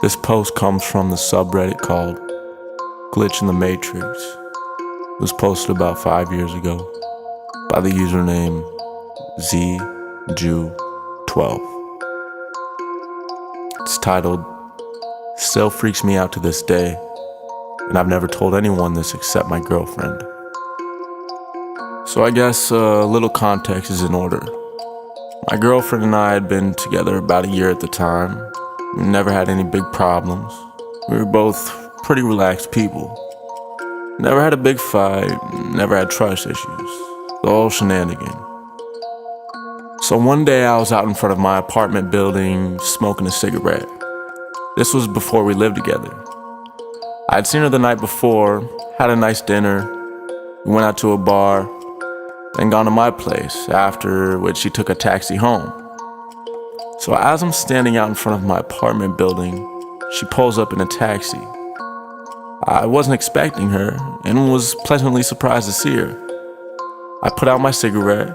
This post comes from the subreddit called Glitch in the Matrix. It was posted about 5 years ago by the username ZJew12. It's titled, "Still Freaks Me Out to This Day, and I've never told anyone this except my girlfriend." So I guess a little context is in order. My girlfriend and I had been together about a year at the time. We never had any big problems. We were both pretty relaxed people. Never had a big fight, never had trust issues. The whole shenanigan. So one day I was out in front of my apartment building smoking a cigarette. This was before we lived together. I'd seen her the night before, had a nice dinner. We went out to a bar, then gone to my place, after which she took a taxi home. So as I'm standing out in front of my apartment building, she pulls up in a taxi. I wasn't expecting her and was pleasantly surprised to see her. I put out my cigarette,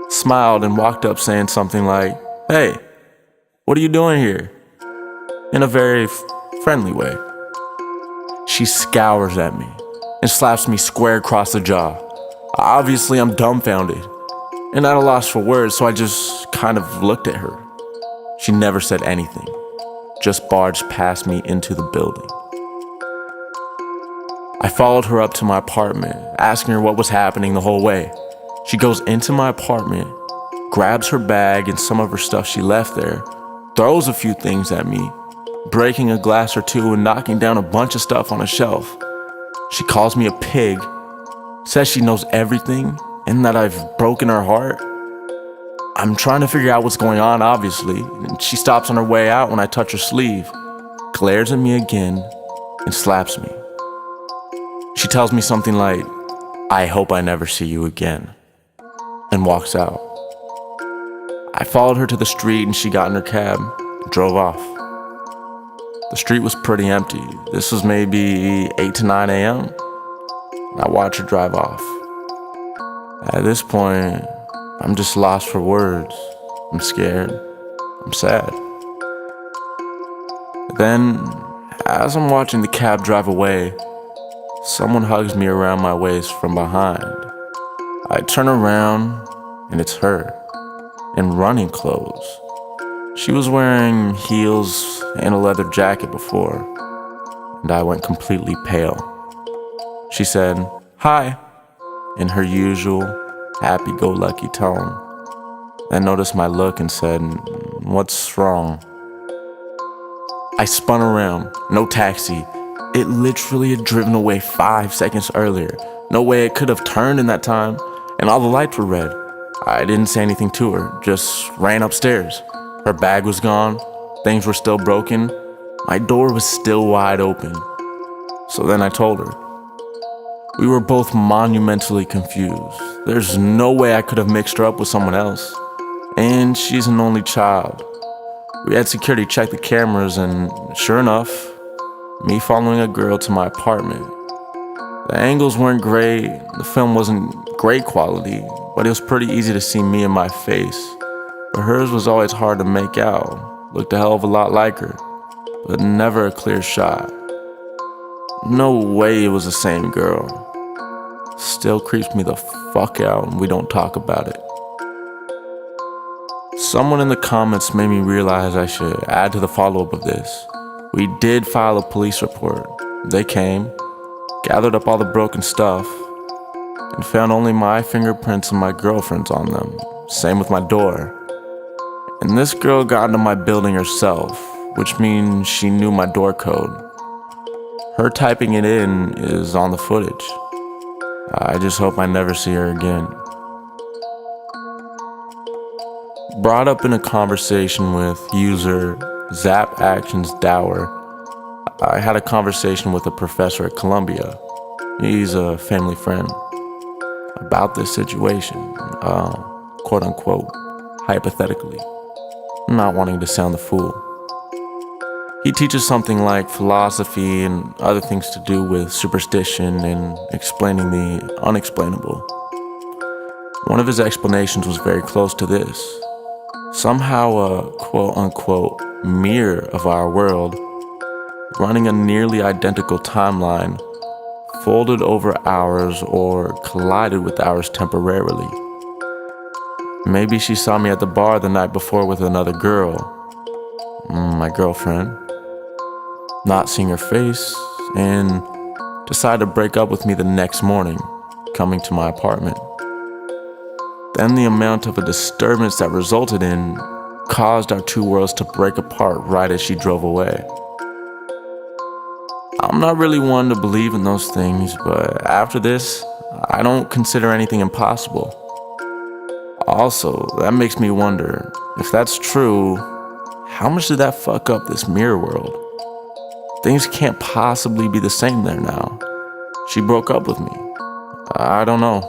smiled and walked up saying something like, "Hey, what are you doing here?" in a very friendly way. She scours at me and slaps me square across the jaw. Obviously, I'm dumbfounded and at a loss for words, so I just kind of looked at her. She never said anything, just barged past me into the building. I followed her up to my apartment, asking her what was happening the whole way. She goes into my apartment, grabs her bag and some of her stuff she left there, throws a few things at me, breaking a glass or two and knocking down a bunch of stuff on a shelf. She calls me a pig, says she knows everything and that I've broken her heart. I'm trying to figure out what's going on, obviously, and she stops on her way out when I touch her sleeve, glares at me again, and slaps me. She tells me something like, "I hope I never see you again," and walks out. I followed her to the street and she got in her cab and drove off. The street was pretty empty. This was maybe 8 to 9 a.m. I watched her drive off. At this point, I'm just lost for words. I'm scared. I'm sad. Then, as I'm watching the cab drive away, someone hugs me around my waist from behind. I turn around, and it's her, in running clothes. She was wearing heels and a leather jacket before, and I went completely pale. She said, "Hi," in her usual happy-go-lucky tone, then noticed my look and said, "What's wrong?" I spun around, no taxi. It literally had driven away 5 seconds earlier. No way it could have turned in that time, and all the lights were red. I didn't say anything to her, just ran upstairs. Her bag was gone, things were still broken, my door was still wide open. So then I told her. We were both monumentally confused. There's no way I could have mixed her up with someone else. And she's an only child. We had security check the cameras and sure enough, me following a girl to my apartment. The angles weren't great, the film wasn't great quality, but it was pretty easy to see me and my face. But hers was always hard to make out. Looked a hell of a lot like her, but never a clear shot. No way it was the same girl. Still creeps me the fuck out and we don't talk about it. Someone in the comments made me realize I should add to the follow-up of this. We did file a police report. They came, gathered up all the broken stuff, and found only my fingerprints and my girlfriend's on them. Same with my door. And this girl got into my building herself, which means she knew my door code. Her typing it in is on the footage. I just hope I never see her again. Brought up in a conversation with user ZapActionsDower, I had a conversation with a professor at Columbia. He's a family friend. About this situation, quote unquote, hypothetically. Not wanting to sound the fool. He teaches something like philosophy and other things to do with superstition and explaining the unexplainable. One of his explanations was very close to this. Somehow a quote-unquote mirror of our world running a nearly identical timeline, folded over ours or collided with ours temporarily. Maybe she saw me at the bar the night before with another girl, my girlfriend, not seeing her face, and decided to break up with me the next morning, coming to my apartment. Then the amount of a disturbance that resulted in caused our two worlds to break apart right as she drove away. I'm not really one to believe in those things, but after this, I don't consider anything impossible. Also, that makes me wonder, if that's true, how much did that fuck up this mirror world? Things can't possibly be the same there now. She broke up with me. I don't know.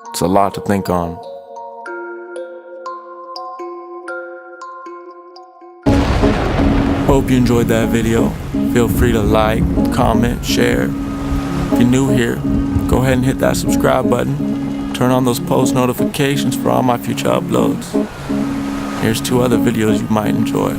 It's a lot to think on. Hope you enjoyed that video. Feel free to like, comment, share. If you're new here, go ahead and hit that subscribe button. Turn on those post notifications for all my future uploads. Here's 2 other videos you might enjoy.